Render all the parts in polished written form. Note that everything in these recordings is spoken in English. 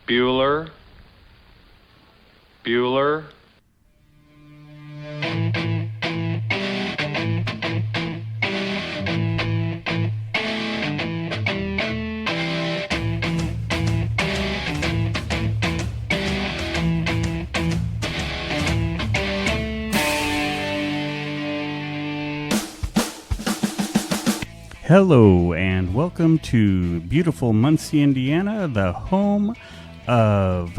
Bueller. Bueller. Hello and welcome to beautiful Muncie, Indiana, the home of,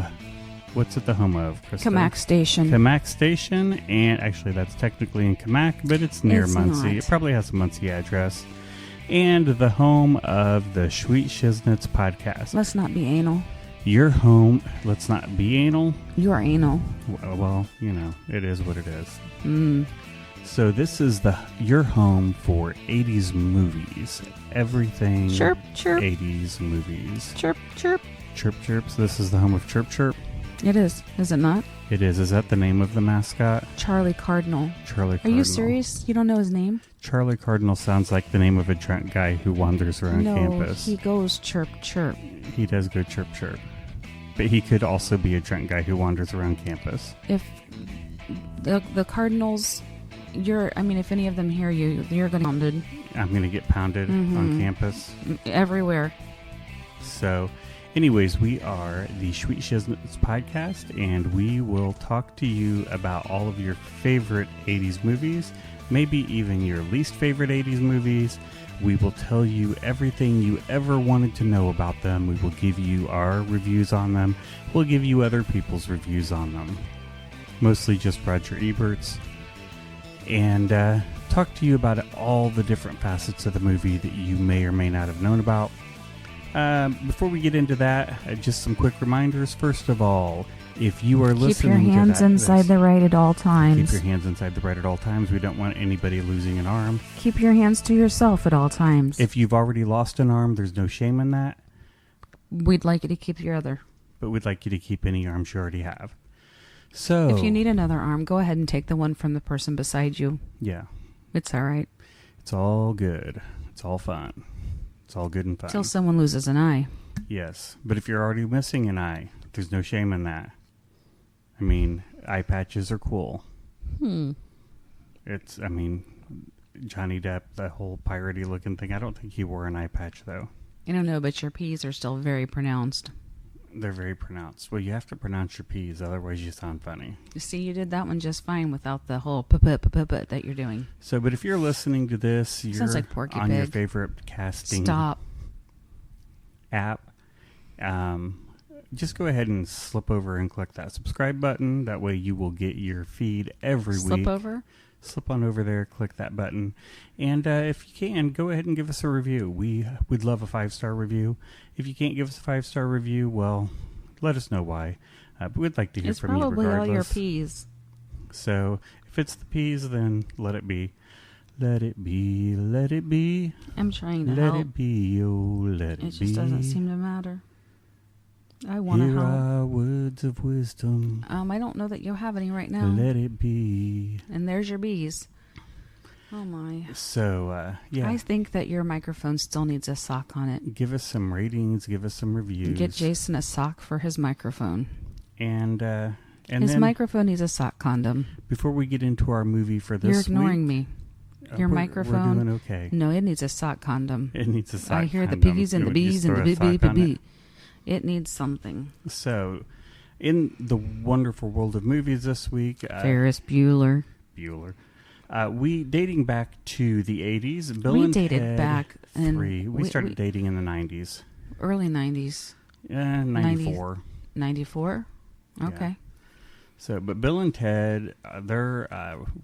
what's it the home of, Krista? Kamak Station. Kamak Station, and actually that's technically in Kamak, but it's near Muncie. Not. It probably has a Muncie address. And the home of the Sweet Shiznits podcast. Let's not be anal. Your home, let's not be anal. You're anal. Well, you know, it is what it is. Mm. So this is your home for 80s movies. Everything Chirp, chirp. 80s movies. Chirp, chirp. Chirp Chirps. This is the home of Chirp Chirp. It is it not? It is. Is that the name of the mascot? Charlie Cardinal. Charlie Cardinal. Are you serious? You don't know his name? Charlie Cardinal sounds like the name of a drunk guy who wanders around campus. No, he goes chirp, chirp. He does go Chirp Chirp. But he could also be a drunk guy who wanders around campus. If the Cardinals... if any of them hear you, you're going to be pounded. I'm going to get pounded on campus. Everywhere. So, anyways, we are the Sweet Shiznits podcast, and we will talk to you about all of your favorite 80s movies, maybe even your least favorite 80s movies. We will tell you everything you ever wanted to know about them. We will give you our reviews on them. We'll give you other people's reviews on them. Mostly just Roger Ebert's. And talk to you about all the different facets of the movie that you may or may not have known about. Before we get into that, just some quick reminders. First of all, if you are listening to keep your hands inside the right at all times. Keep your hands inside the right at all times. We don't want anybody losing an arm. Keep your hands to yourself at all times. If you've already lost an arm, there's no shame in that. We'd like you to keep your other. But we'd like you to keep any arms you already have. So, if you need another arm, go ahead and take the one from the person beside you. Yeah. It's all right. It's all good. It's all fun. It's all good and fun. Till someone loses an eye. Yes. But if you're already missing an eye, there's no shame in that. I mean, eye patches are cool. Johnny Depp, the whole piratey looking thing, I don't think he wore an eye patch, though. I don't know, but your P's are still very pronounced. They're very pronounced. Well, you have to pronounce your P's, otherwise you sound funny. See, you did that one just fine without the whole p-p-p-p-p that you're doing. So, but if you're listening to this, you're sounds like Porky on Pig. Your favorite casting app, just go ahead and slip over and click that subscribe button. That way you will get your feed every week. Slip over? Slip on over there, click that button. And if you can, go ahead and give us a review. We'd love a 5-star review. If you can't give us a 5-star review, well, let us know why. But we'd like to hear from you regardless. It's probably all your P's. So if it's the P's, then let it be. Let it be, let it be. I'm trying to help. Let it be, oh, let it be. It just doesn't seem to matter. I want to help. Here are words of wisdom. I don't know that you'll have any right now. Let it be. And there's your B's. Oh, my. So, yeah. I think that your microphone still needs a sock on it. Give us some ratings. Give us some reviews. Get Jason a sock for his microphone. And his microphone needs a sock condom. Before we get into our movie for this week... You're ignoring me. Your microphone... We're doing okay. No, it needs a sock condom. It needs a sock condom. I hear the piggies and the bees and the bee. It needs something. So, in the wonderful world of movies this week... Ferris Bueller. We dating back to the 80s. Bill and dated back in... We started dating in the 90s. Early 90s. 94. 94? Okay. Yeah. So, but Bill and Ted, they're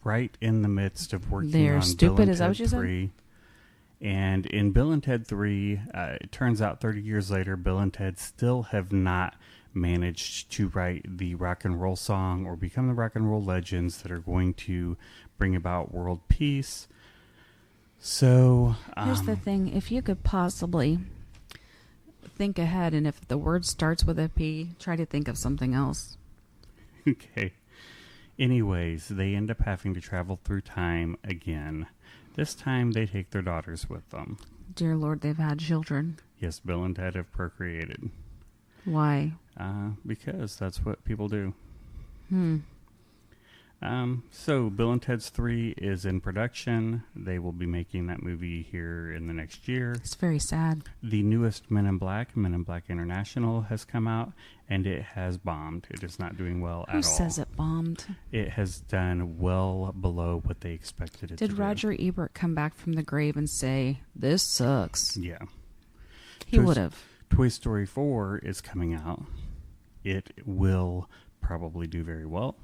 right in the midst of working they're on stupid, Bill and is that Ted what you 3. And in Bill and Ted 3, it turns out 30 years later, Bill and Ted still have not managed to write the rock and roll song or become the rock and roll legends that are going to bring about world peace. So, here's the thing. If you could possibly think ahead, and if the word starts with a P, try to think of something else. Okay. Anyways, they end up having to travel through time again. This time they take their daughters with them. Dear Lord, they've had children. Yes, Bill and Ted have procreated. Why? Because that's what people do. Hmm. So Bill and Ted's 3 is in production. They will be making that movie here in the next year. It's very sad. The newest Men in Black International, has come out, and it has bombed. It is not doing well at all. Who says it bombed? It has done well below what they expected it to do. Did Roger Ebert come back from the grave and say, this sucks? Yeah. He would have. Toy Story 4 is coming out. It will probably do very well,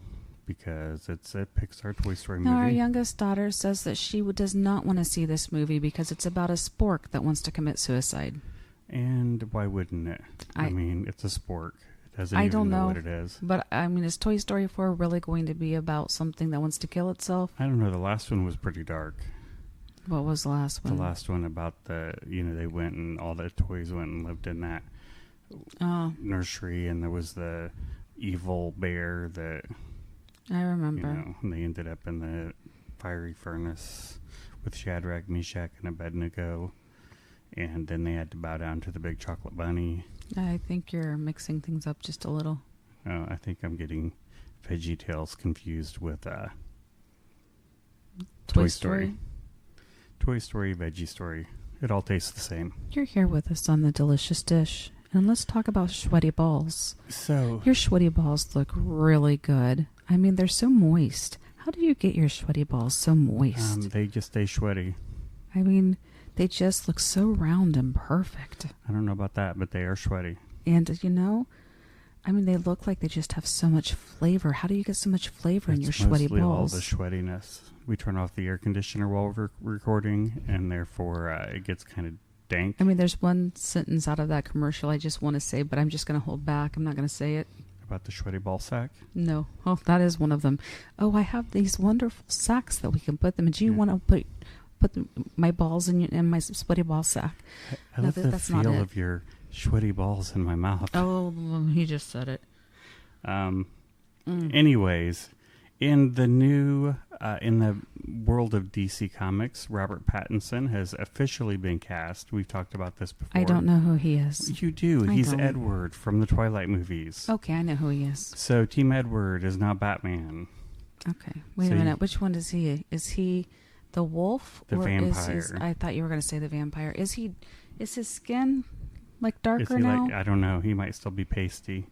because it's a Pixar Toy Story movie. Now, our youngest daughter says that she does not want to see this movie because it's about a spork that wants to commit suicide. And why wouldn't it? I mean, it's a spork. It doesn't I even don't know what it is. But, I mean, is Toy Story 4 really going to be about something that wants to kill itself? I don't know. The last one was pretty dark. What was the last one? The last one about they went and all the toys went and lived in that nursery, and there was the evil bear that... I remember. And they ended up in the fiery furnace with Shadrach, Meshach, and Abednego. And then they had to bow down to the big chocolate bunny. I think you're mixing things up just a little. Oh, I think I'm getting VeggieTales confused with Toy Story. Toy Story, Veggie Story. It all tastes the same. You're here with us on The Delicious Dish. And let's talk about sweaty balls. So your sweaty balls look really good. I mean, they're so moist. How do you get your sweaty balls so moist? They just stay sweaty. I mean, they just look so round and perfect. I don't know about that, but they are sweaty. And, I mean, they look like they just have so much flavor. How do you get so much flavor in your sweaty balls? All the sweatiness. We turn off the air conditioner while we're recording, and therefore it gets kind of dank. I mean, there's one sentence out of that commercial I just want to say, but I'm just going to hold back. I'm not going to say it. About the sweaty ball sack? No. Oh, that is one of them. Oh, I have these wonderful sacks that we can put them in. Do you want to put my balls in my sweaty ball sack? I love the feel of your sweaty balls in my mouth. Oh, he just said it. Anyways, in the world of DC Comics, Robert Pattinson has officially been cast. We've talked about this before. I don't know who he is. You do. He's Edward from the Twilight movies. Okay, I know who he is. So Team Edward is now Batman. Okay. Wait a minute. Which one is he? Is he the wolf? The vampire. I thought you were going to say the vampire. Is his skin like darker now? I don't know. He might still be pasty.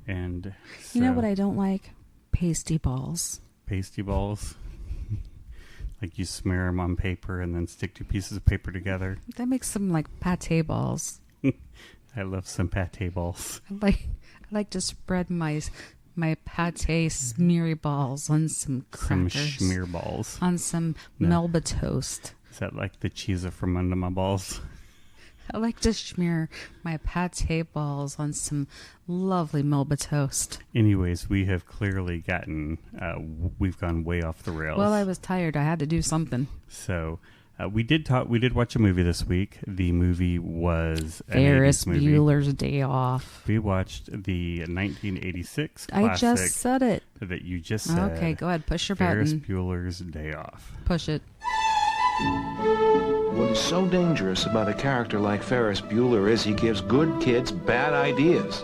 And so, you know what I don't like? Pasty balls. Pasty balls? Like you smear them on paper and then stick two pieces of paper together. That makes them like pate balls. I love some pate balls. I like to spread my pate smeary balls on some crackers. Some schmear balls. On some Melba toast. Is that like the cheese from under my balls? I like to smear my pate balls on some lovely Melba toast. Anyways, we have clearly we've gone way off the rails. Well, I was tired. I had to do something. So we did watch a movie this week. The movie was Ferris Bueller's Day Off. We watched the 1986 classic. I just said it. That you just said. Okay, go ahead. Push your Ferris button. Bueller's Day Off. Push it. What is so dangerous about a character like Ferris Bueller is he gives good kids bad ideas.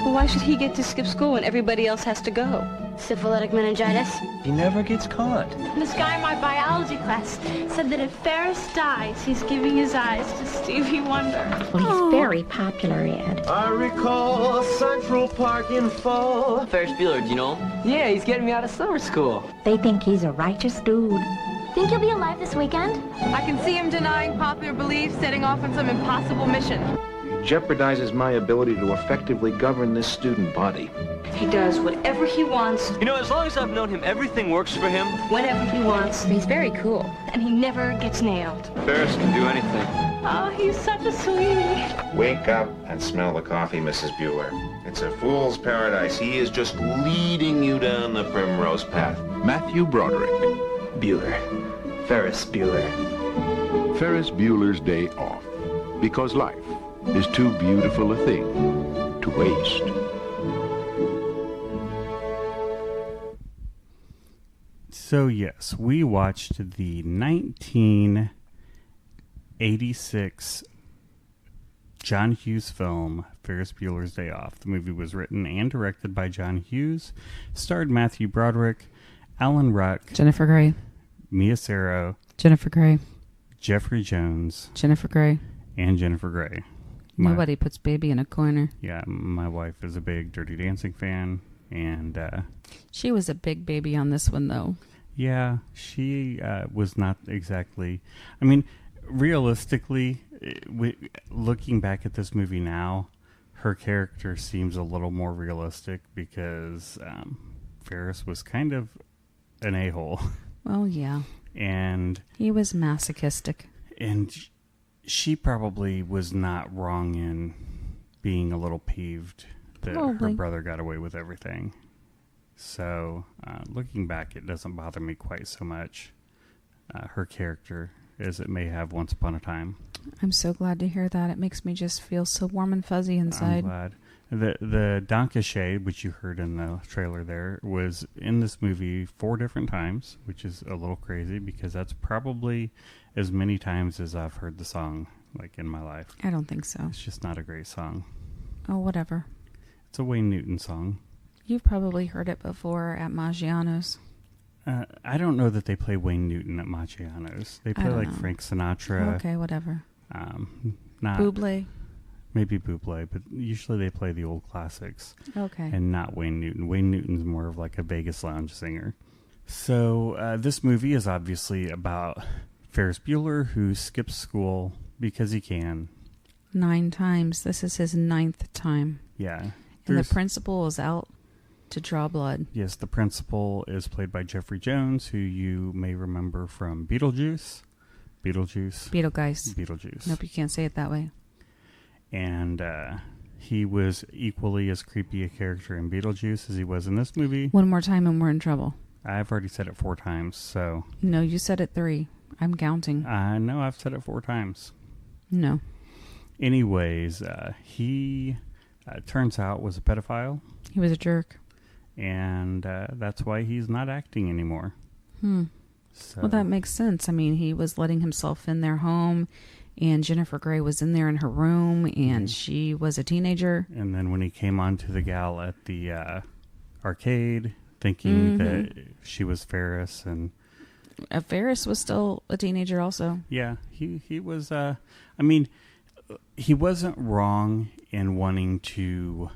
Well, why should he get to skip school when everybody else has to go? Syphilitic meningitis? He never gets caught. This guy in my biology class said that if Ferris dies, he's giving his eyes to Stevie Wonder. Well, he's very popular, Ed. I recall Central Park in fall. Ferris Bueller, do you know him? Yeah, he's getting me out of summer school. They think he's a righteous dude. Think he'll be alive this weekend? I can see him denying popular belief, setting off on some impossible mission. He jeopardizes my ability to effectively govern this student body. He does whatever he wants, You know, as long as I've known him, everything works for him. whenever he wants, He's very cool. and he never gets nailed. Ferris can do anything. Oh, he's such a sweetie. Wake up and smell the coffee, Mrs. Bueller. It's a fool's paradise. He is just leading you down the primrose path. Matthew Broderick. Bueller. Ferris Bueller. Ferris Bueller's Day Off. Because life is too beautiful a thing to waste. So yes, we watched the 1986 John Hughes film, Ferris Bueller's Day Off. The movie was written and directed by John Hughes, starred Matthew Broderick, Alan Ruck, Jennifer Grey, Mia Sara, Jennifer Grey, Jeffrey Jones, Jennifer Grey. and Jennifer Grey. Nobody puts baby in a corner. Yeah, my wife is a big Dirty Dancing fan, and She was a big baby on this one, though. yeah, she was not exactly... I mean, realistically, looking back at this movie now, her character seems a little more realistic because Ferris was kind of an a-hole. Well, yeah. And He was masochistic. And she probably was not wrong in being a little peeved that her Probably. brother got away with everything. So, looking back, it doesn't bother me quite so much, her character, as it may have once upon a time. I'm so glad to hear that. It makes me just feel so warm and fuzzy inside. I'm glad. The Donkashay, which you heard in the trailer there, was in this movie 4 different times, which is a little crazy because that's probably as many times as I've heard the song, like, in my life. I don't think so. It's just not a great song. Oh, whatever. It's a Wayne Newton song. You've probably heard it before at Maggiano's. I don't know that they play Wayne Newton at Maggiano's. They play like know. Frank Sinatra. Okay, whatever. Not Bublé. maybe Bublé, but usually they play the old classics. Okay. And not Wayne Newton. Wayne Newton's more of like a Vegas lounge singer. So this movie is obviously about Ferris Bueller, who skips school because he can. 9 times. This is his 9th time. Yeah. And the principal is out to draw blood. Yes, the principal is played by Jeffrey Jones, who you may remember from Beetlejuice. Beetlejuice. Nope, you can't say it that way. And he was equally as creepy a character in Beetlejuice as he was in this movie. One more time and we're in trouble. I've already said it 4 times, so... No, you said it 3. I'm counting. I know I've said it 4 times. No. Anyways, he turns out was a pedophile. He was a jerk. And that's why he's not acting anymore. So, Well, that makes sense. I mean, he was letting himself in their home, and Jennifer Grey was in there in her room, and she was a teenager. And then when he came on to the gal at the arcade, thinking that she was Ferris, and... Ferris was still a teenager also. Yeah, he was... I mean, he wasn't wrong in wanting to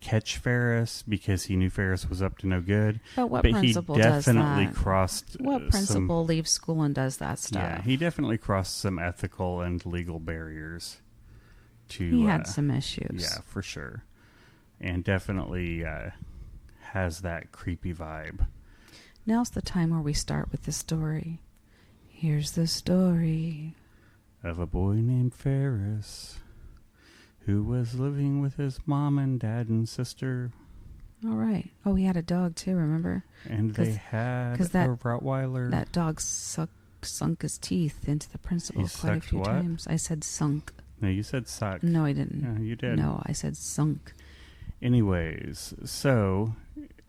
catch Ferris because he knew Ferris was up to no good. But what principal he does definitely that? crossed What principal leaves school and does that stuff? Yeah, he definitely crossed some ethical and legal barriers. He had some issues. Yeah, for sure. And definitely has that creepy vibe. Now's the time where we start with the story. Here's the story of a boy named Ferris who was living with his mom and dad and sister. All right. Oh, he had a dog too, remember? And they had a Rottweiler. That dog sunk his teeth into the principal quite a few times. I said sunk. No, you said suck. No, I didn't. Yeah, you did. No, I said sunk. Anyways, so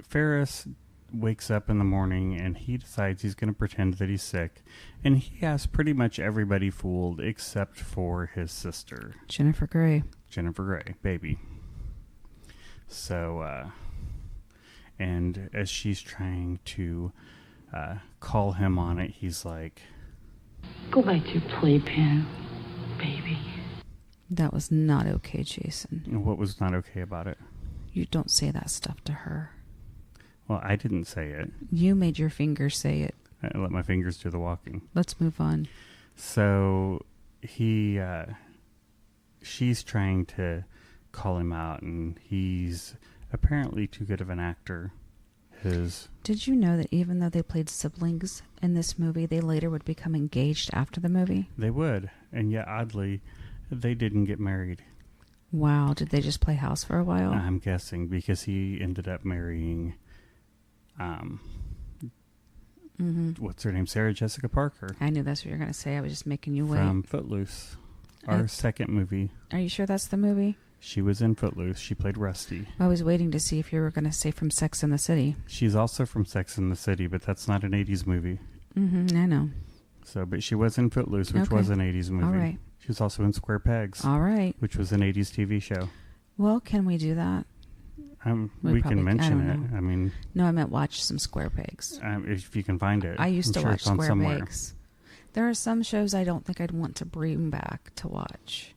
Ferris wakes up in the morning and he decides he's going to pretend that he's sick. And he has pretty much everybody fooled except for his sister. Jennifer Grey, baby. So, and as she's trying to call him on it, he's like, "Go back to your playpen, baby." That was not okay, Jason. What was not okay about it? You don't say that stuff to her. Well, I didn't say it. You made your fingers say it. I let my fingers do the walking. Let's move on. So she's trying to call him out, and he's apparently too good of an actor. Did you know that even though they played siblings in this movie, they later would become engaged after the movie? They would, and yet oddly, they didn't get married. Wow, did they just play house for a while? I'm guessing, because he ended up marrying... what's her name? Sarah Jessica Parker. I knew that's what you were going to say. I was just making you wait. From Footloose, our second movie. Are you sure that's the movie? She was in Footloose. She played Rusty. I was waiting to see if you were going to say from Sex and the City. She's also from Sex and the City, but that's not an 80s movie. I know. So, but she was in Footloose, which was an 80s movie. All right. She was also in Square Pegs. All right. Which was an 80s TV show. Well, can we do that? We can mention it. I mean... No, I meant watch some Square Pegs. If you can find it. I used to sure watch it's on Square somewhere. Pegs. There are some shows I don't think I'd want to bring back to watch.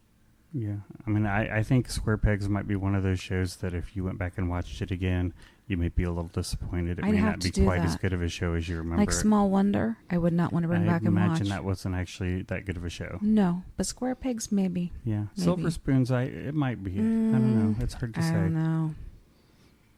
Yeah. I mean, I think Square Pegs might be one of those shows that if you went back and watched it again, you may be a little disappointed. It may not be quite as good of a show as you remember. Like Small Wonder, I would not want to bring back and watch. I imagine that wasn't actually that good of a show. No, but Square Pegs, maybe. Yeah. Maybe. Silver Spoons, it might be. I don't know. It's hard to say. I don't know.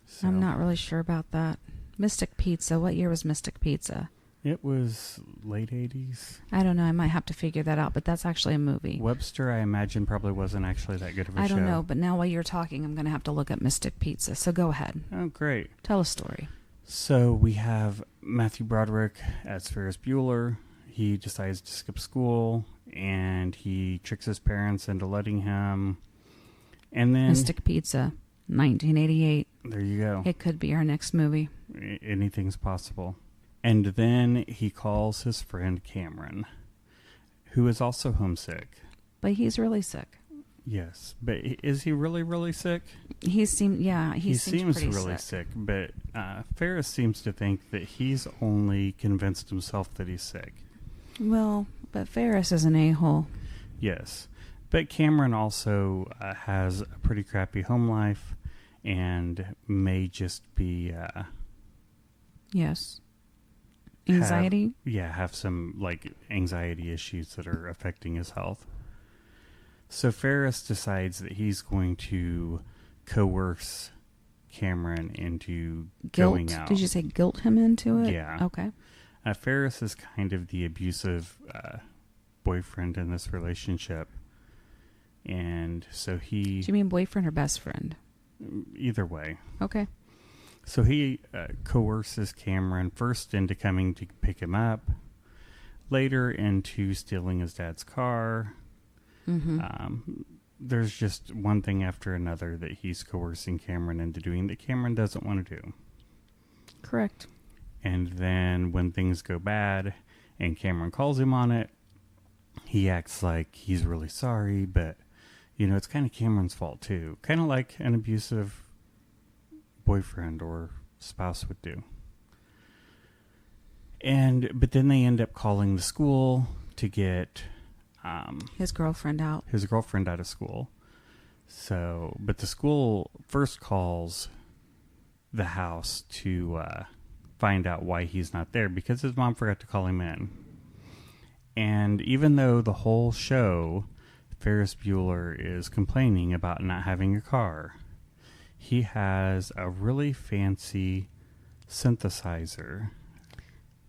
So. I'm not really sure about that. Mystic Pizza. What year was Mystic Pizza? It was late 80s. I don't know. I might have to figure that out, but that's actually a movie. Webster, I imagine, probably wasn't actually that good of a show. I don't know, but now while you're talking, I'm going to have to look at Mystic Pizza. So go ahead. Oh, great. Tell a story. So we have Matthew Broderick as Ferris Bueller. He decides to skip school, and he tricks his parents into letting him. And then Mystic Pizza, 1988. There you go. It could be our next movie. Anything's possible. And then he calls his friend Cameron, who is also homesick. But he's really sick. Yes, but is he really, really sick? He seems really sick. But Ferris seems to think that he's only convinced himself that he's sick. Well, but Ferris is an a-hole. Yes, but Cameron also has a pretty crappy home life and may just be... yes. Anxiety? Have some anxiety issues that are affecting his health. So Ferris decides that he's going to coerce Cameron into going out. Did you say guilt him into it? Yeah. Okay. Ferris is kind of the abusive boyfriend in this relationship. And so he... Do you mean boyfriend or best friend? Either way. Okay. So he coerces Cameron first into coming to pick him up, later into stealing his dad's car. Mm-hmm. There's just one thing after another that he's coercing Cameron into doing that Cameron doesn't want to do. Correct. And then when things go bad and Cameron calls him on it, he acts like he's really sorry, but, it's kind of Cameron's fault too. Kind of like an abusive boyfriend or spouse would do. But then they end up calling the school to get his girlfriend out of school. So, but the school first calls the house to find out why he's not there because his mom forgot to call him in. And even though the whole show, Ferris Bueller is complaining about not having a car, he has a really fancy synthesizer.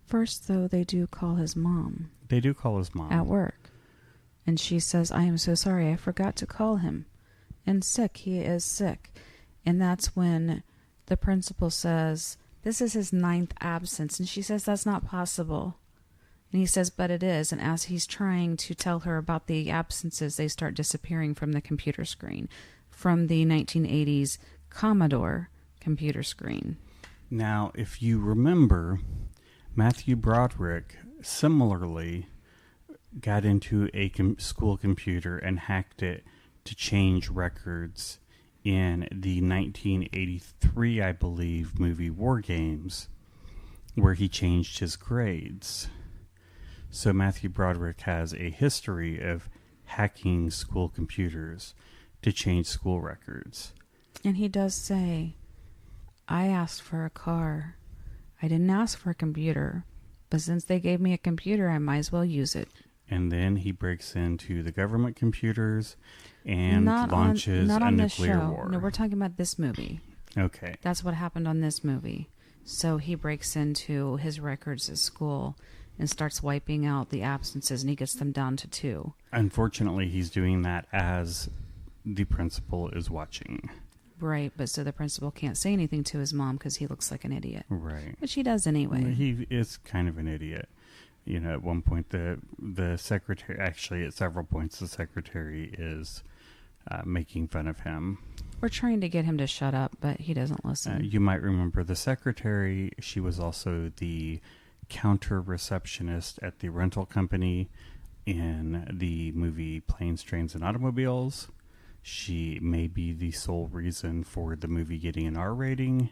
First, though, they do call his mom. They do call his mom. At work. And she says, I am so sorry, I forgot to call him. And sick, he is sick. And that's when the principal says, this is his 9th absence. And she says, that's not possible. And he says, but it is. And as he's trying to tell her about the absences, they start disappearing from the computer screen. From the 1980s Commodore computer screen. Now, if you remember, Matthew Broderick similarly got into a school computer and hacked it to change records in the 1983, I believe, movie War Games, where he changed his grades. So Matthew Broderick has a history of hacking school computers to change school records. And he does say, I asked for a car. I didn't ask for a computer. But since they gave me a computer, I might as well use it. And then he breaks into the government computers and launches a nuclear war. No, we're talking about this movie. Okay. That's what happened on this movie. So he breaks into his records at school and starts wiping out the absences, and he gets them down to 2. Unfortunately, he's doing that as the principal is watching. Right, but so the principal can't say anything to his mom because he looks like an idiot. Right. But she does anyway. He is kind of an idiot. At one point, the secretary, actually at several points, the secretary is making fun of him. We're trying to get him to shut up, but he doesn't listen. You might remember the secretary. She was also the counter receptionist at the rental company in the movie Planes, Trains, and Automobiles. She may be the sole reason for the movie getting an R rating.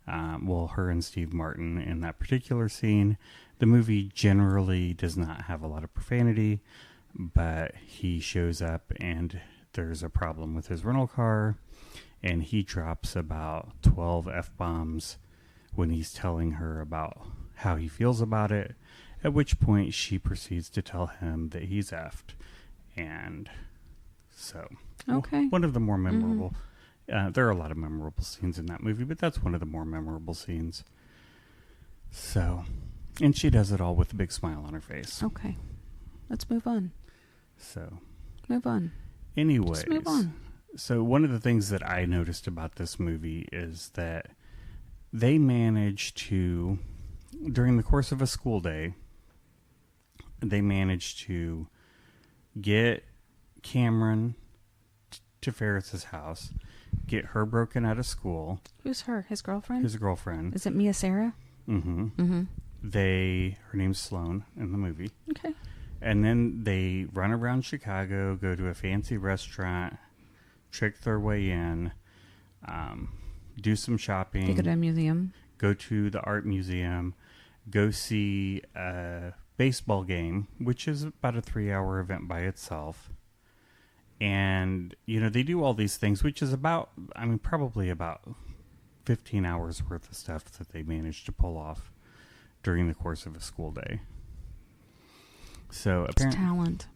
Her and Steve Martin in that particular scene. The movie generally does not have a lot of profanity, but he shows up and there's a problem with his rental car, and he drops about 12 F-bombs when he's telling her about how he feels about it, at which point she proceeds to tell him that he's effed. And so, Okay. one of the more memorable, there are a lot of memorable scenes in that movie, but that's one of the more memorable scenes. So, and she does it all with a big smile on her face. Okay. Let's move on. So, Move on. anyways, Just move on. so one of the things that I noticed about this movie is that they managed to, during the course of a school day, they managed to get Cameron to Ferris's house, get her broken out of school. Who's her? His girlfriend? His girlfriend. Is it Mia Sara? Mm-hmm. Mm-hmm. Her name's Sloane in the movie. Okay. And then they run around Chicago, go to a fancy restaurant, trick their way in, do some shopping. They go to a museum. Go to the art museum, go see a baseball game, which is about a 3-hour event by itself. And, they do all these things, which is probably about 15 hours worth of stuff that they managed to pull off during the course of a school day. So It's talent.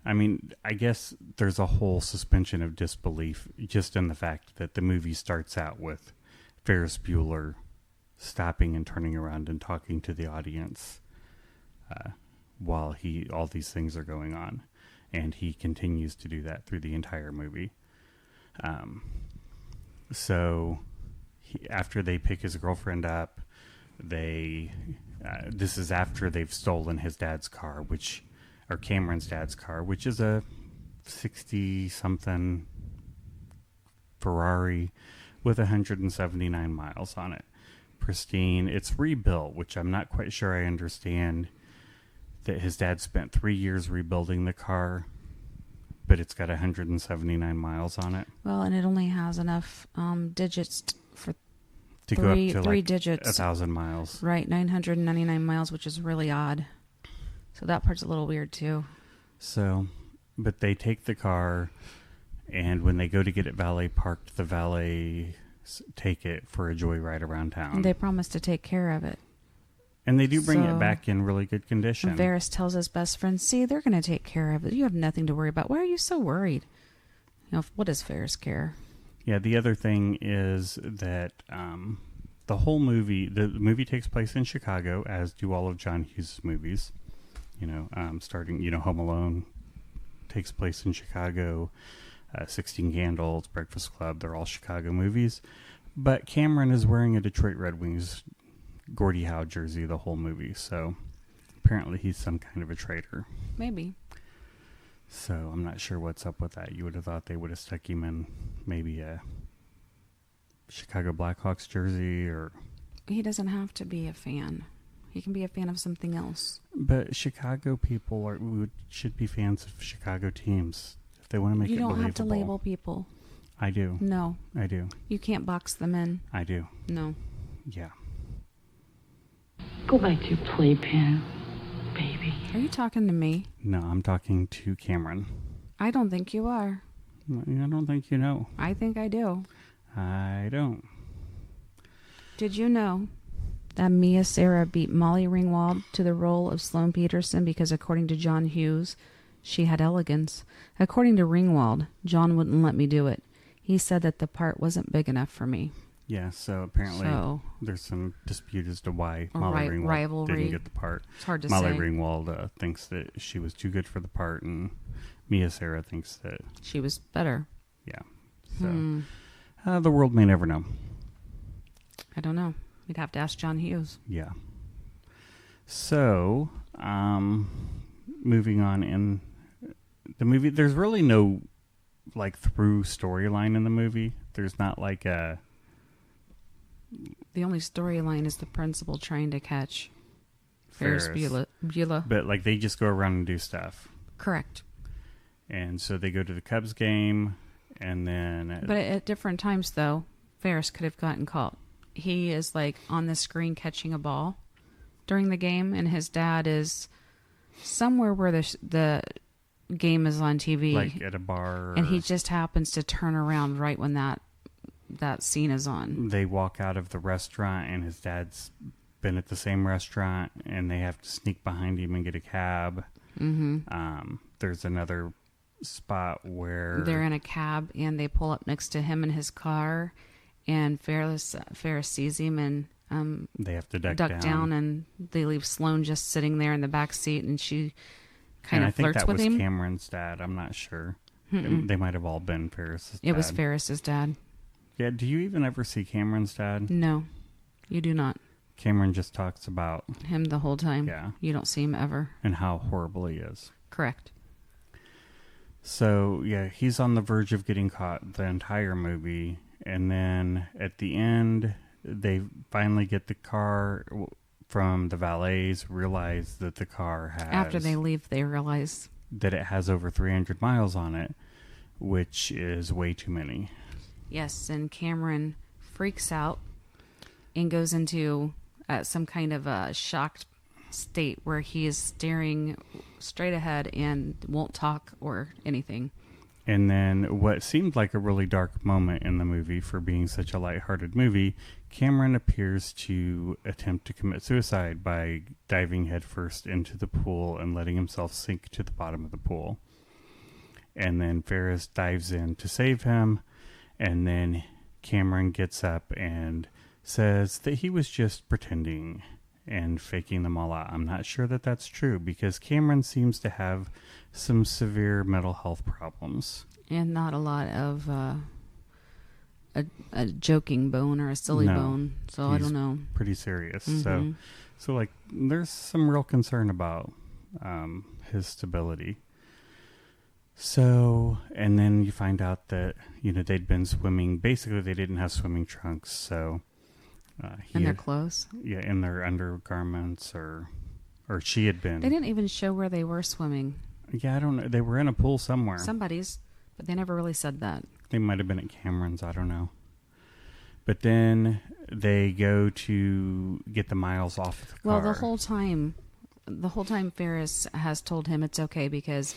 I guess there's a whole suspension of disbelief just in the fact that the movie starts out with Ferris Bueller stopping and turning around and talking to the audience while all these things are going on. And he continues to do that through the entire movie. After they pick his girlfriend up, this is after they've stolen his dad's car, or Cameron's dad's car, which is a 60-something Ferrari with 179 miles on it. Pristine. It's rebuilt, which I'm not quite sure I understand that his dad spent 3 years rebuilding the car, but it's got 179 miles on it. Well, and it only has enough digits for To go up to three like digits. 1,000 miles. Right, 999 miles, which is really odd. So that part's a little weird too. So, but they take the car, and when they go to get it valet parked, the valet take it for a joyride around town. And they promise to take care of it. And they do bring So- it back in really good condition. And Ferris tells his best friend, see, they're going to take care of it. You have nothing to worry about. Why are you so worried? What does Ferris care? Yeah, the other thing is that the whole movie, the movie takes place in Chicago, as do all of John Hughes' movies. Starting, Home Alone takes place in Chicago. 16 Candles, Breakfast Club, they're all Chicago movies. But Cameron is wearing a Detroit Red Wings Gordie Howe jersey the whole movie, so apparently he's some kind of a traitor. Maybe. So I'm not sure what's up with that. You would have thought they would have stuck him in maybe a Chicago Blackhawks jersey, or... He doesn't have to be a fan. He can be a fan of something else. But Chicago people should be fans of Chicago teams if they want to make it believable. You don't have to label people. I do. No. I do. You can't box them in. I do. No. Yeah. Go back to your playpen, baby. Are you talking to me? No, I'm talking to Cameron. I don't think you are. I don't think you know. I think I do. I don't. Did you know that Mia Sara beat Molly Ringwald to the role of Sloane Peterson because, according to John Hughes, she had elegance? According to Ringwald, John wouldn't let me do it. He said that the part wasn't big enough for me. Yeah, so apparently there's some dispute as to why Molly Ringwald didn't get the part. It's hard to Molly say. Ringwald thinks that she was too good for the part, and Mia Sara thinks that she was better. Yeah. So the world may never know. I don't know. We'd have to ask John Hughes. Yeah. So, moving on in the movie, there's really no through storyline in the movie. There's not a... The only storyline is the principal trying to catch Ferris Bueller. But like they just go around and do stuff. Correct. And so they go to the Cubs game, and then... But at different times, though, Ferris could have gotten caught. He is, like, on the screen catching a ball during the game, and his dad is somewhere where the game is on TV. Like at a bar. And he just happens to turn around right when that scene is on. They walk out of the restaurant, and his dad's been at the same restaurant, and they have to sneak behind him and get a cab. Mm-hmm. There's another spot where they're in a cab and they pull up next to him in his car, and Ferris sees him, and they have to duck down, and they leave Sloane just sitting there in the back seat, and she kind of flirts with him. I think that was Cameron's dad. I'm not sure. They might have all been Ferris's dad. It was Ferris's dad. Yeah. Do you even ever see Cameron's dad? No, you do not. Cameron just talks about him the whole time. Yeah. You don't see him ever. And how horrible he is. Correct. So, yeah, he's on the verge of getting caught the entire movie. And then at the end, they finally get the car from the valets, realize that the car has... After they leave, they realize... that it has over 300 miles on it, which is way too many. Yes, and Cameron freaks out and goes into some kind of a shocked state where he is staring straight ahead and won't talk or anything. And then what seemed like a really dark moment in the movie for being such a lighthearted movie, Cameron appears to attempt to commit suicide by diving headfirst into the pool and letting himself sink to the bottom of the pool. And then Ferris dives in to save him, and then Cameron gets up and says that he was just pretending and faking them all out. I'm not sure that that's true, because Cameron seems to have some severe mental health problems. And not a lot of a joking bone or a silly bone. So I don't know. Pretty serious. Mm-hmm. So like there's some real concern about his stability. So, and then you find out that, they'd been swimming. Basically, they didn't have swimming trunks, so... in their clothes? Yeah, in their undergarments, or she had been. They didn't even show where they were swimming. Yeah, I don't know. They were in a pool somewhere. Somebody's, but they never really said that. They might have been at Cameron's, I don't know. But then they go to get the miles off the car. Well, the whole time Ferris has told him it's okay because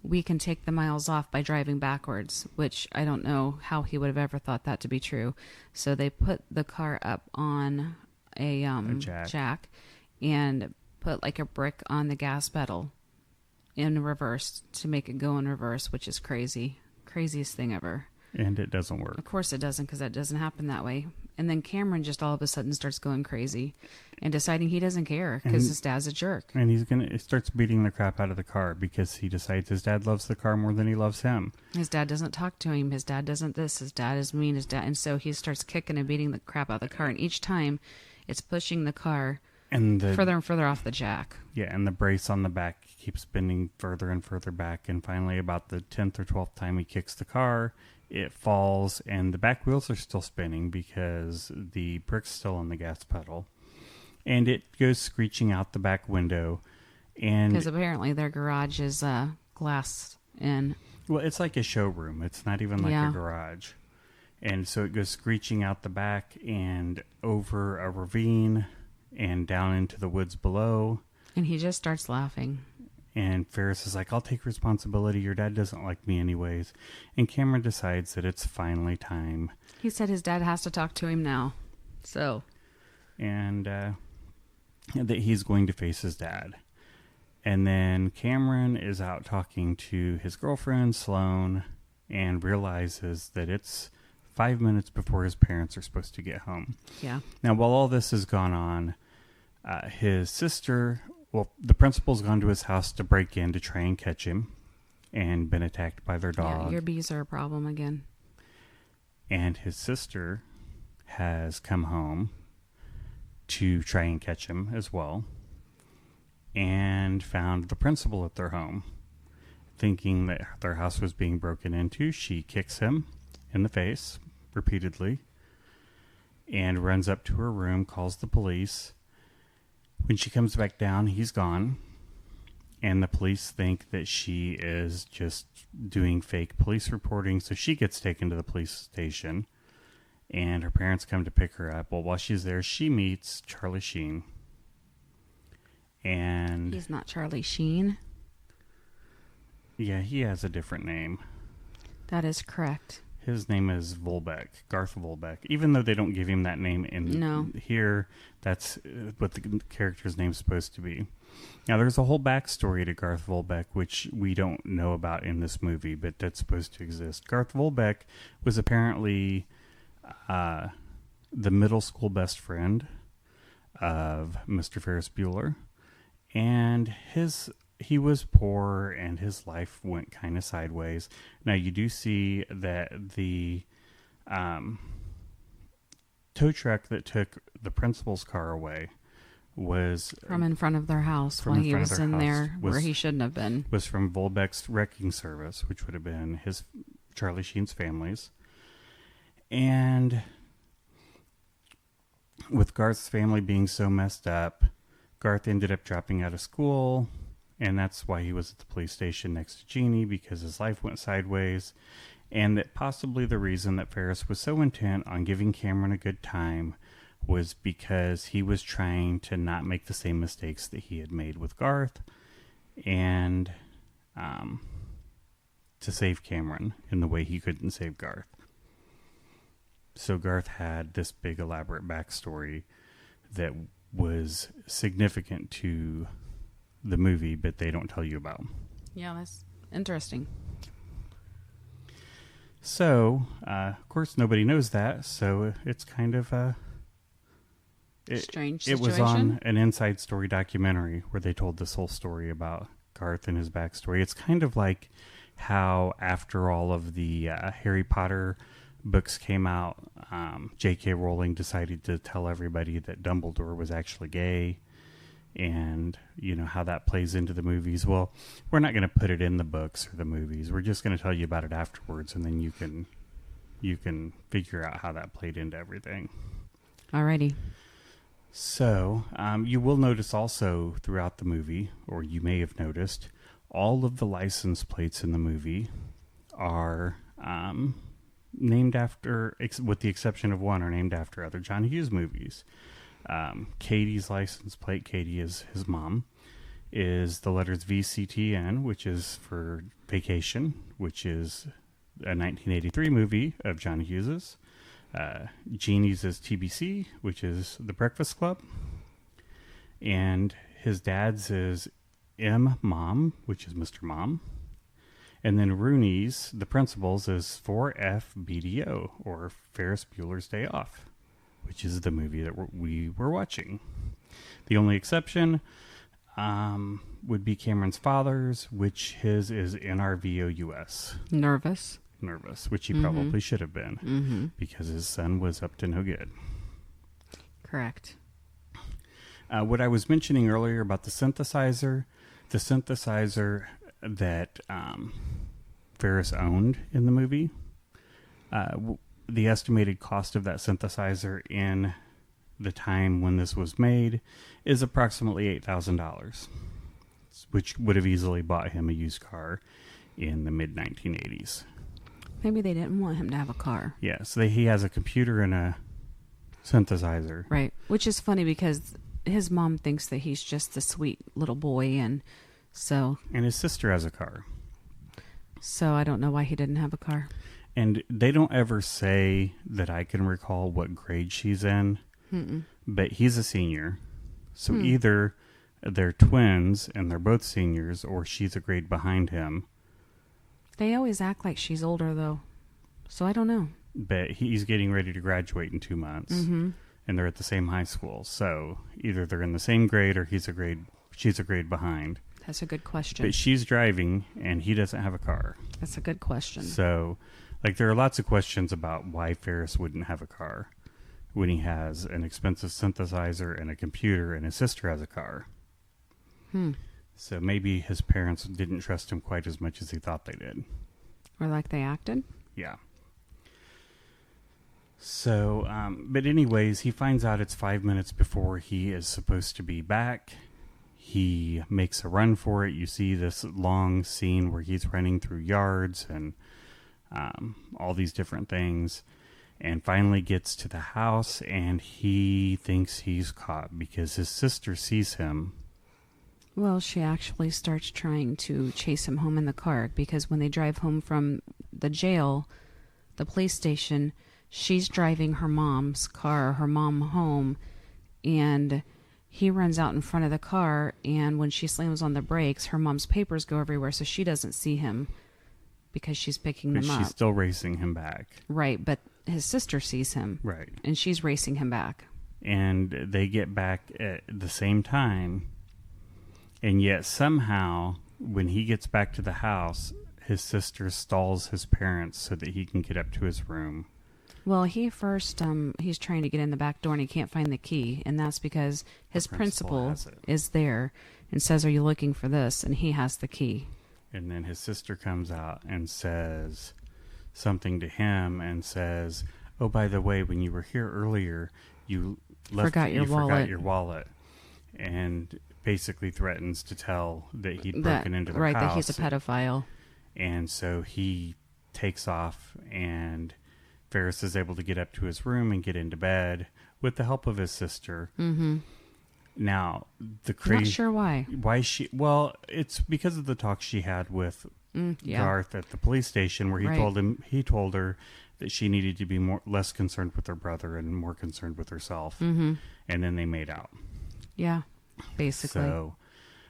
we can take the miles off by driving backwards, which I don't know how he would have ever thought that to be true. So they put the car up on a jack and put like a brick on the gas pedal in reverse to make it go in reverse, which is crazy. Craziest thing ever. And it doesn't work. Of course it doesn't, because that doesn't happen that way. And then Cameron just all of a sudden starts going crazy and deciding he doesn't care because his dad's a jerk. And he starts beating the crap out of the car because he decides his dad loves the car more than he loves him. His dad doesn't talk to him. His dad doesn't this. His dad is mean. And so he starts kicking and beating the crap out of the car. And each time it's pushing the car further and further off the jack. Yeah, and the brace on the back keeps bending further and further back. And finally, about the 10th or 12th time he kicks the car, it falls, and the back wheels are still spinning because the brick's still on the gas pedal. And it goes screeching out the back window. And because apparently their garage is glass in. Well, it's like a showroom. It's not even like a garage. And so it goes screeching out the back and over a ravine and down into the woods below. And he just starts laughing. And Ferris is like, I'll take responsibility. Your dad doesn't like me anyways. And Cameron decides that it's finally time. He said his dad has to talk to him now. So. And that he's going to face his dad. And then Cameron is out talking to his girlfriend, Sloane, and realizes that it's 5 minutes before his parents are supposed to get home. Yeah. Now, while all this has gone on, his sister... Well, the principal's gone to his house to break in to try and catch him and been attacked by their dog. Yeah, your bees are a problem again. And his sister has come home to try and catch him as well and found the principal at their home. Thinking that their house was being broken into, she kicks him in the face repeatedly and runs up to her room, calls the police. When she comes back down, he's gone. And the police think that she is just doing fake police reporting. So she gets taken to the police station. And her parents come to pick her up. Well, while she's there, she meets Charlie Sheen. And He's not Charlie Sheen. yeah, he has a different name. That is correct. His name is Volbeck, Garth Volbeck. Even though they don't give him that name in here, that's what the character's name's supposed to be. Now, there's a whole backstory to Garth Volbeck, which we don't know about in this movie, but that's supposed to exist. Garth Volbeck was apparently the middle school best friend of Mr. Ferris Bueller. And he was poor and his life went kind of sideways. Now, you do see that the tow truck that took the principal's car away was From in front of their house while he was in there where he shouldn't have been. Was from Volbeck's wrecking service, which would have been Charlie Sheen's family's. And with Garth's family being so messed up, Garth ended up dropping out of school, and that's why he was at the police station next to Jeannie, because his life went sideways, and that possibly the reason that Ferris was so intent on giving Cameron a good time was because he was trying to not make the same mistakes that he had made with Garth, and to save Cameron in the way he couldn't save Garth. So Garth had this big elaborate backstory that was significant to the movie, but they don't tell you about. Yeah, that's interesting. So, of course, nobody knows that, so it's kind of strange situation. It was on an Inside Story documentary where they told this whole story about Garth and his backstory. It's kind of like how after all of the Harry Potter books came out, J.K. Rowling decided to tell everybody that Dumbledore was actually gay, and you know how that plays into the movies. Well, we're not going to put it in the books or the movies. We're just going to tell you about it afterwards, and then you can figure out how that played into everything. Alrighty. So, you will notice also throughout the movie, or you may have noticed, all of the license plates in the movie are named after, with the exception of one, are named after other John Hughes movies. Katie's license plate, Katie is his mom, is the letters VCTN, which is for Vacation, which is a 1983 movie of John Hughes's. Jeannie's is TBC, which is The Breakfast Club. And his dad's is M Mom, which is Mr. Mom. And then Rooney's, the principal's, is 4FBDO, or Ferris Bueller's Day Off, which is the movie that we were watching. The only exception would be Cameron's father's, which his is NRVOUS. Nervous, which he probably should have been, because his son was up to no good. Correct. What I was mentioning earlier about the synthesizer that Ferris owned in the movie, the estimated cost of that synthesizer in the time when this was made is approximately $8,000, which would have easily bought him a used car in the mid-1980s. Maybe they didn't want him to have a car. Yeah, so he has a computer and a synthesizer. Right, which is funny because his mom thinks that he's just the sweet little boy, and his sister has a car. So I don't know why he didn't have a car. And they don't ever say that I can recall what grade she's in. But he's a senior. So either they're twins and they're both seniors, or she's a grade behind him. They always act like she's older, though. So I don't know. But he's getting ready to graduate in 2 months. And they're at the same high school. So either they're in the same grade or she's a grade behind. That's a good question. But she's driving and he doesn't have a car. That's a good question. So, there are lots of questions about why Ferris wouldn't have a car when he has an expensive synthesizer and a computer and his sister has a car. So maybe his parents didn't trust him quite as much as he thought they did. Or like they acted? Yeah. So, but anyways, he finds out it's 5 minutes before he is supposed to be back. He makes a run for it. You see this long scene where he's running through yards and all these different things, and finally gets to the house, and he thinks he's caught because his sister sees him. Well, she actually starts trying to chase him home in the car, because when they drive home from the jail, the police station, she's driving her mom's car, her mom home, and he runs out in front of the car, and when she slams on the brakes, her mom's papers go everywhere, so she doesn't see him because she's picking them up. But she's still racing him back. Right, but his sister sees him. Right. And she's racing him back. And they get back at the same time, and yet somehow, when he gets back to the house, his sister stalls his parents so that he can get up to his room. Well, he first, he's trying to get in the back door and he can't find the key. And that's because his principal is there and says, "Are you looking for this?" And he has the key. And then his sister comes out and says something to him and says, "Oh, by the way, when you were here earlier, you forgot your wallet. And basically threatens to tell that he'd broken into the house. Right, that he's a pedophile. And so he takes off, and Ferris is able to get up to his room and get into bed with the help of his sister. Mm-hmm. Now, not sure why. Well, it's because of the talk she had with yeah. Garth at the police station, where he told her that she needed to be less concerned with her brother and more concerned with herself. Mm-hmm. And then they made out. Yeah, basically. So,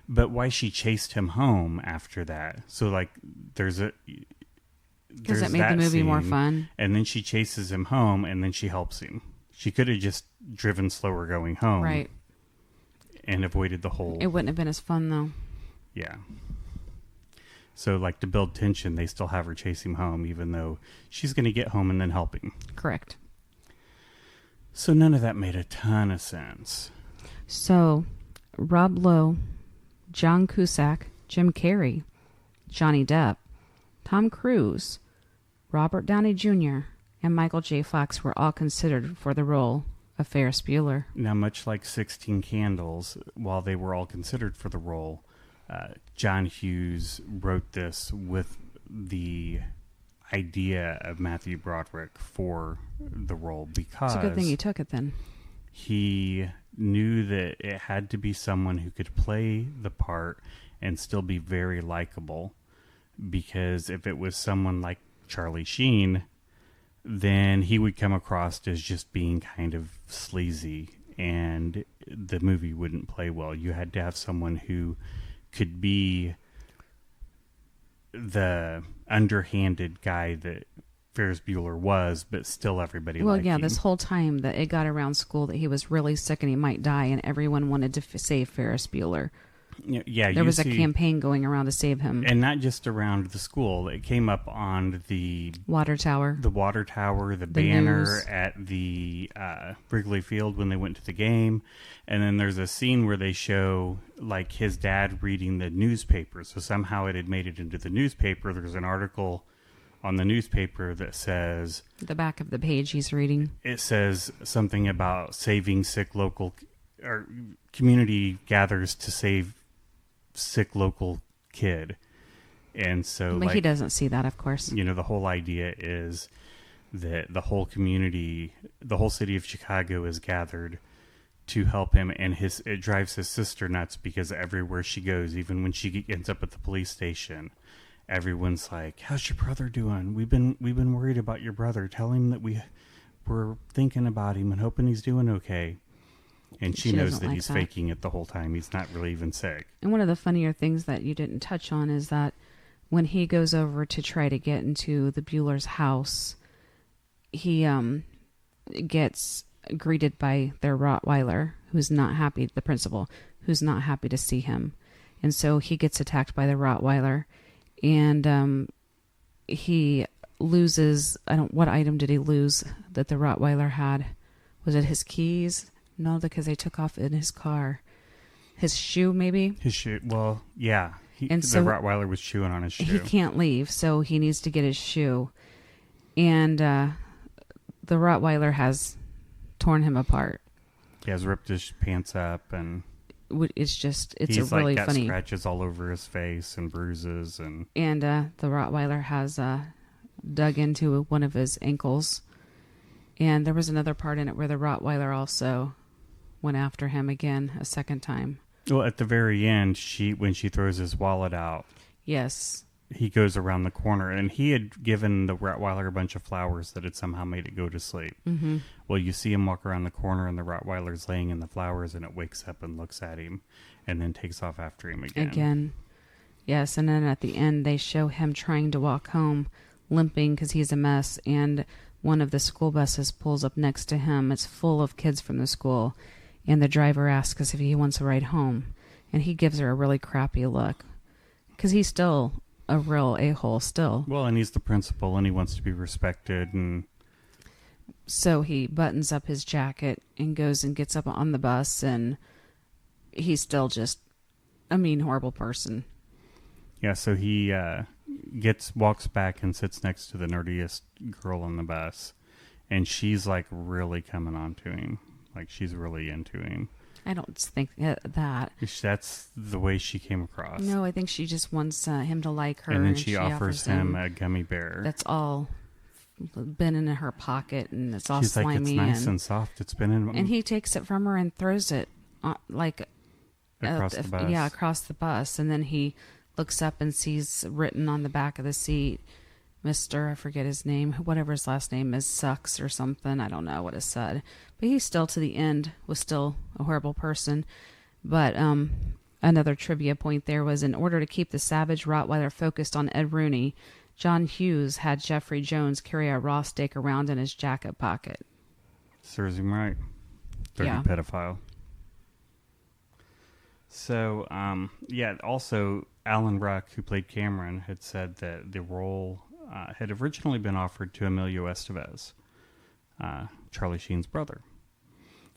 but why she chased him home after that? So, like, because it made the movie more fun. And then she chases him home, and then she helps him. She could have just driven slower going home, right, and avoided the whole. It wouldn't have been as fun though. Yeah. So, like, to build tension, they still have her chase him home, even though she's going to get home and then help him. Correct. So none of that made a ton of sense. So, Rob Lowe, John Cusack, Jim Carrey, Johnny Depp, Tom Cruise, Robert Downey Jr., and Michael J. Fox were all considered for the role of Ferris Bueller. Now, much like 16 Candles, while they were all considered for the role, John Hughes wrote this with the idea of Matthew Broderick for the role, because it's a good thing he took it then. He knew that it had to be someone who could play the part and still be very likable, because if it was someone like Charlie Sheen, then he would come across as just being kind of sleazy, and the movie wouldn't play well. You had to have someone who could be the underhanded guy that Ferris Bueller was, but still everybody liked him. This whole time that it got around school that he was really sick and he might die, and everyone wanted to save Ferris Bueller. Yeah, there was a campaign going around to save him, and not just around the school. It came up on the water tower, the banner news at the Wrigley Field when they went to the game, and then there's a scene where they show like his dad reading the newspaper. So somehow it had made it into the newspaper. There's an article on the newspaper that says, the back of the page he's reading, it says something about saving sick local, or community gathers to save sick local kid. And so, but he doesn't see that, of course. You know, the whole idea is that the whole community, the whole city of Chicago is gathered to help him, and it drives his sister nuts, because everywhere she goes, even when she ends up at the police station, everyone's like, "How's your brother doing? We've been worried about your brother. Tell him that we're thinking about him and hoping he's doing okay." And she knows that he's faking it the whole time. He's not really even sick. And one of the funnier things that you didn't touch on is that when he goes over to try to get into the Bueller's house, he gets greeted by their Rottweiler, who's not happy, the principal, who's not happy to see him. And so he gets attacked by the Rottweiler, and he loses, what item did he lose that the Rottweiler had? Was it his keys? No, because they took off in his car. His shoe, maybe? His shoe. Well, yeah. The Rottweiler was chewing on his shoe. He can't leave, so he needs to get his shoe. And the the Rottweiler has torn him apart. He has ripped his pants up, and It's he's a really got funny. scratches all over his face and bruises, and The Rottweiler has dug into one of his ankles. And there was another part in it where the Rottweiler also went after him again a second time. well, at the very end, when she throws his wallet out, Yes. he goes around the corner, and he had given the Rottweiler a bunch of flowers that had somehow made it go to sleep. Mm-hmm. Well, you see him walk around the corner, and the Rottweiler's laying in the flowers, and it wakes up and looks at him, and then takes off after him again. Yes, and then at the end, they show him trying to walk home, limping because he's a mess, and one of the school buses pulls up next to him. It's full of kids from the school, and the driver asks us if he wants a ride home, and he gives her a really crappy look because he's still a real a-hole still. Well, and he's the principal, and he wants to be respected, and So he buttons up his jacket and goes and gets up on the bus, and he's still just a mean, horrible person. yeah, so he walks back and sits next to the nerdiest girl on the bus, and she's like really coming on to him, like she's really into him. I don't think that. That's the way she came across. No, I think she just wants him to like her. And then she offers him a gummy bear. That's all been in her pocket, and it's all She's slimy. like, it's nice and soft. It's been in. And he takes it from her and throws it across the bus. Yeah, across the bus. And then he looks up and sees written on the back of the seat, Mr. I forget his name, whatever his last name is, Sucks or something. I don't know what it said. But he still, to the end, was still a horrible person. But another trivia point there was, in order to keep the savage Rottweiler focused on Ed Rooney, John Hughes had Jeffrey Jones carry a raw steak around in his jacket pocket. Serves him right. Dirty pedophile. So, also, Alan Ruck, who played Cameron, had said that the role had originally been offered to Emilio Estevez, Charlie Sheen's brother.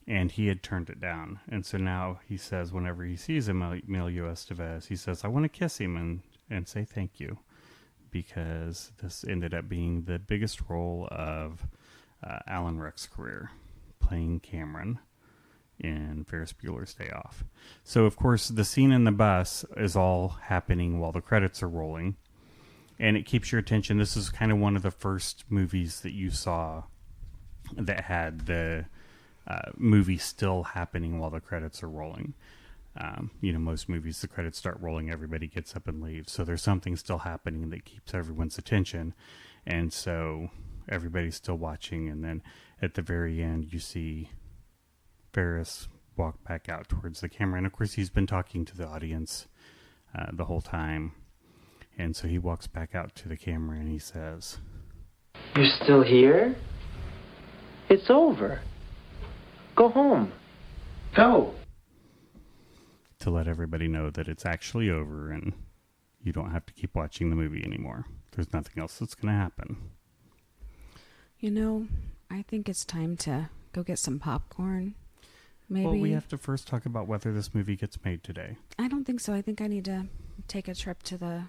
And he had turned it down. And so now he says, whenever he sees Emilio Estevez, he says, I want to kiss him and say thank you. Because this ended up being the biggest role of Alan Ruck's career, playing Cameron in Ferris Bueller's Day Off. So, of course, the scene in the bus is all happening while the credits are rolling. And it keeps your attention. This is kind of one of the first movies that you saw that had the movie still happening while the credits are rolling. Most movies, the credits start rolling, everybody gets up and leaves. So there's something still happening that keeps everyone's attention. And so everybody's still watching. And then at the very end, you see Ferris walk back out towards the camera. And of course, he's been talking to the audience the whole time. And so he walks back out to the camera and he says, You're still here? It's over. Go home. Go. to let everybody know that it's actually over and you don't have to keep watching the movie anymore. There's nothing else that's going to happen. I think it's time to go get some popcorn. Maybe. Well, we have to first talk about whether this movie gets made today. I don't think so. I think I need to take a trip to the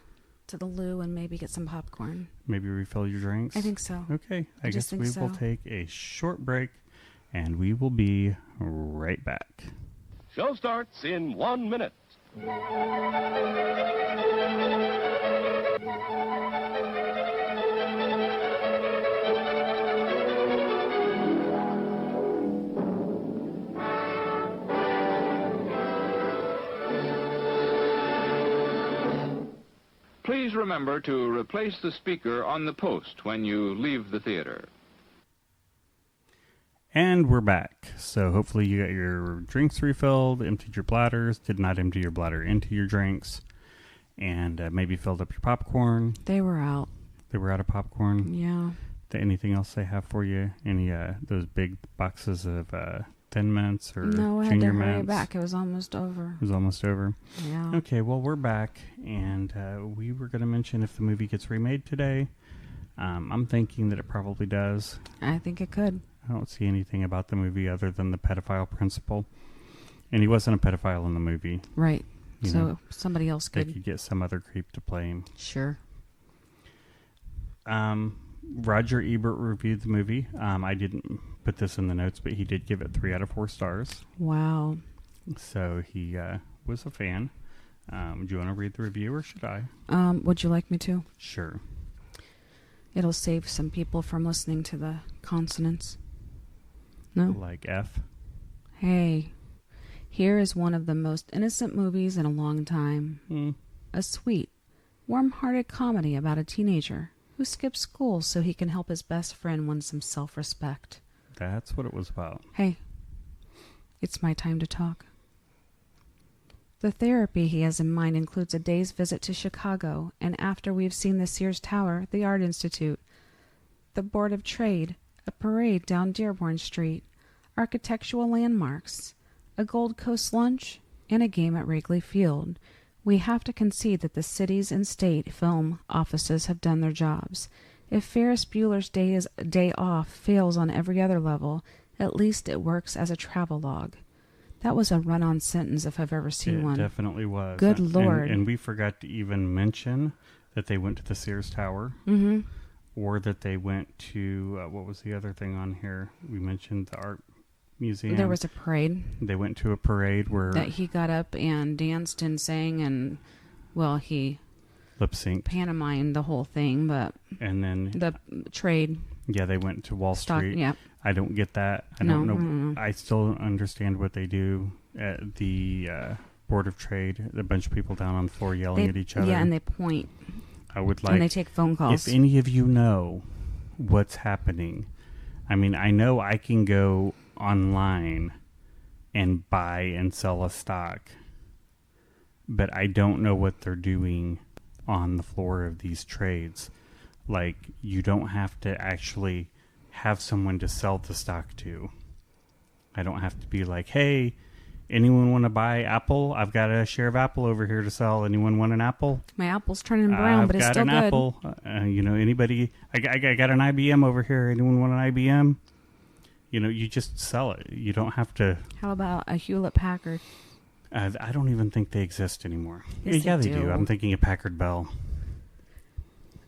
loo and maybe get some popcorn. Maybe refill your drinks? I think so. Okay. I guess we will take a short break and we will be right back. Show starts in 1 minute. Please remember to replace the speaker on the post when you leave the theater. And we're back. So hopefully you got your drinks refilled, emptied your bladders, did not empty your bladder into your drinks, and maybe filled up your popcorn. They were out. They were out of popcorn? Yeah. Anything else they have for you? Any those big boxes of Thin Mints or No, I had Junior to hurry Mints? back. It was almost over. It was almost over? Yeah. Okay, well, we're back, and we were going to mention if the movie gets remade today. I'm thinking that it probably does. I think it could. I don't see anything about the movie other than the pedophile principal. And he wasn't a pedophile in the movie. Right. So somebody else could. They could get some other creep to play him. Sure. Roger Ebert reviewed the movie. I didn't put this in the notes, but he did give it 3 out of 4 stars. Wow. So he was a fan. Do you want to read the review, or should I? Would you like me to? Sure. It'll save some people from listening to the consonants. No? Like F? Hey, here is one of the most innocent movies in a long time. A sweet, warm-hearted comedy about a teenager who skips school so he can help his best friend win some self-respect. That's what it was about. Hey, it's my time to talk. The therapy he has in mind includes a day's visit to Chicago, and after we've seen the Sears Tower, the Art Institute, the Board of Trade, a parade down Dearborn Street, architectural landmarks, a Gold Coast lunch, and a game at Wrigley Field, we have to concede that the cities and state film offices have done their jobs. If Ferris Bueller's day off fails on every other level, at least it works as a travelogue. That was a run-on sentence if I've ever seen one. It definitely was. Good Lord. And we forgot to even mention that they went to the Sears Tower. Mm-hmm. Or that they went to, what was the other thing on here? We mentioned the art museum. There was a parade. They went to a parade where... that he got up and danced and sang and, well, he... lip-synced. Pantomimed the whole thing, but... And then... the trade... Yeah, they went to Wall Street. Yeah. I don't get that. I don't know. I still don't understand what they do at the Board of Trade. A bunch of people down on the floor yelling at each other. Yeah, and they point. I would like... and they take phone calls. If any of you know what's happening, I mean, I know I can go online and buy and sell a stock, but I don't know what they're doing on the floor of these trades. Like, you don't have to actually have someone to sell the stock to. I don't have to be like, hey, anyone want to buy Apple? I've got a share of Apple over here to sell. Anyone want an Apple? My Apple's turning brown, but it's still good. I've got an Apple. Anybody? I got an IBM over here. Anyone want an IBM? You just sell it. You don't have to. How about a Hewlett-Packard? I don't even think they exist anymore. Yes, yeah, they they do. do. I'm thinking of Packard Bell.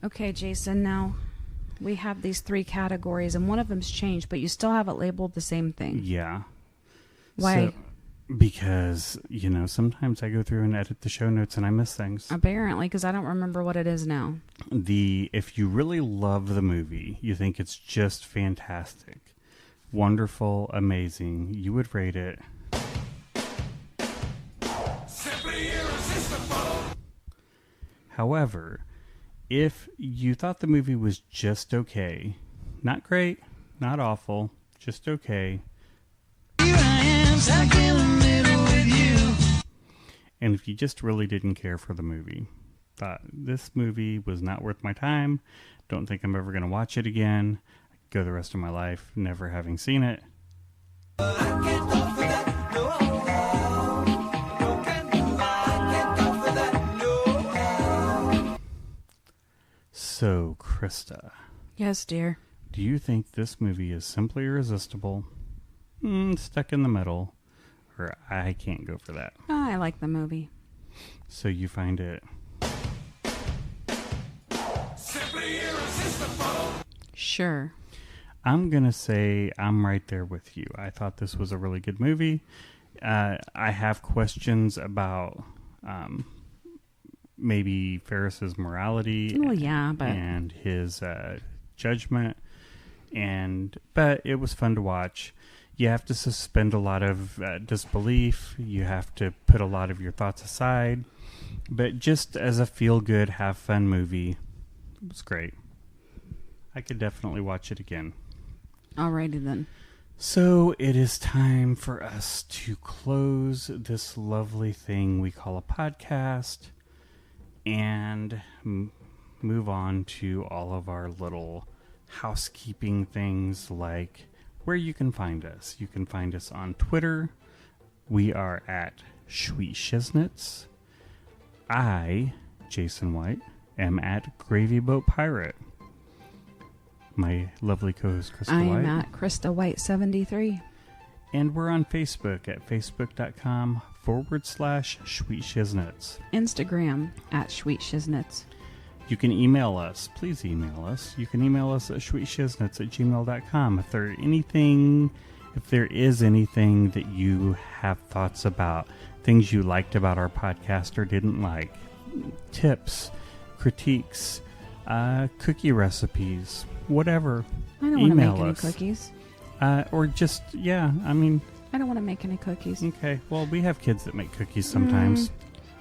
Okay, Jason, now we have these 3 categories, and one of them's changed, but you still have it labeled the same thing. Yeah. Why? Because, sometimes I go through and edit the show notes and I miss things. Apparently, because I don't remember what it is now. If you really love the movie, you think it's just fantastic, wonderful, amazing, you would rate it... simply irresistible. However, if you thought the movie was just okay, not great, not awful, just okay... Here I am, stuck in the middle with you. And if you just really didn't care for the movie, thought this movie was not worth my time, don't think I'm ever going to watch it again, go the rest of my life never having seen it. So, Krista. Yes, dear. Do you think this movie is simply irresistible, stuck in the middle, or I can't go for that? Oh, I like the movie. So you find it simply irresistible? Sure. I'm going to say I'm right there with you. I thought this was a really good movie. I have questions about maybe Ferris's morality and his judgment, but it was fun to watch. You have to suspend a lot of disbelief. You have to put a lot of your thoughts aside. But just as a feel-good, have-fun movie, it was great. I could definitely watch it again. Alrighty then. So it is time for us to close this lovely thing we call a podcast and move on to all of our little housekeeping things, like where you can find us. You can find us on Twitter. We are at Sweet Shiznits. I, Jason White, am at Gravy Boat Pirate. My lovely co-host, Krista White. I'm at Krista White 73. And we're on Facebook at facebook.com/Sweet Shiznits. Instagram at Sweet Shiznits. You can email us. Please email us. You can email us at sweetshiznits@gmail.com. If there is anything that you have thoughts about, things you liked about our podcast or didn't like, tips, critiques, cookie recipes, whatever, I don't want to make any us. cookies. Or just, I mean... I don't want to make any cookies. Okay, well, we have kids that make cookies sometimes.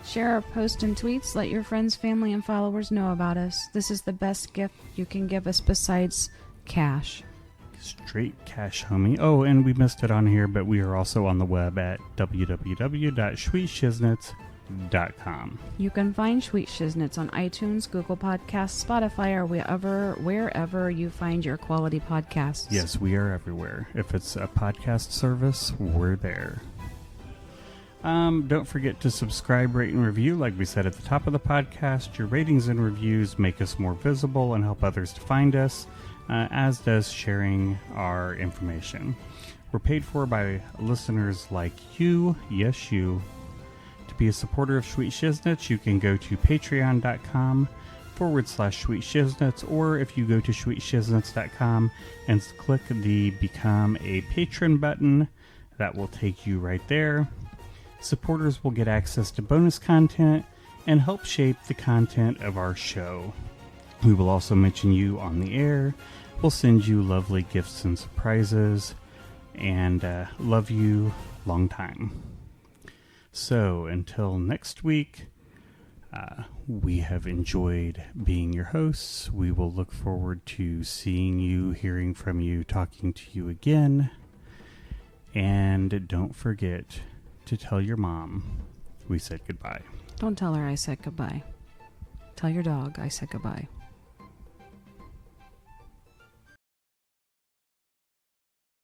Share our posts and tweets. Let your friends, family, and followers know about us. This is the best gift you can give us besides cash. Straight cash, homie. Oh, and we missed it on here, but we are also on the web at www.sweetshiznits.com. You can find Sweet Shiznits on iTunes, Google Podcasts, Spotify, or wherever you find your quality podcasts. Yes, we are everywhere. If it's a podcast service, we're there. Don't forget to subscribe, rate, and review. Like we said at the top of the podcast, your ratings and reviews make us more visible and help others to find us, as does sharing our information. We're paid for by listeners like you, yes you. To be a supporter of Sweet Shiznits, you can go to patreon.com/Sweet Shiznits, or if you go to sweetshiznits.com and click the Become a Patron button, that will take you right there. Supporters will get access to bonus content and help shape the content of our show. We will also mention you on the air. We'll send you lovely gifts and surprises, and love you long time. So until next week, we have enjoyed being your hosts. We will look forward to seeing you, hearing from you, talking to you again. And don't forget to tell your mom we said goodbye. Don't tell her I said goodbye. Tell your dog I said goodbye.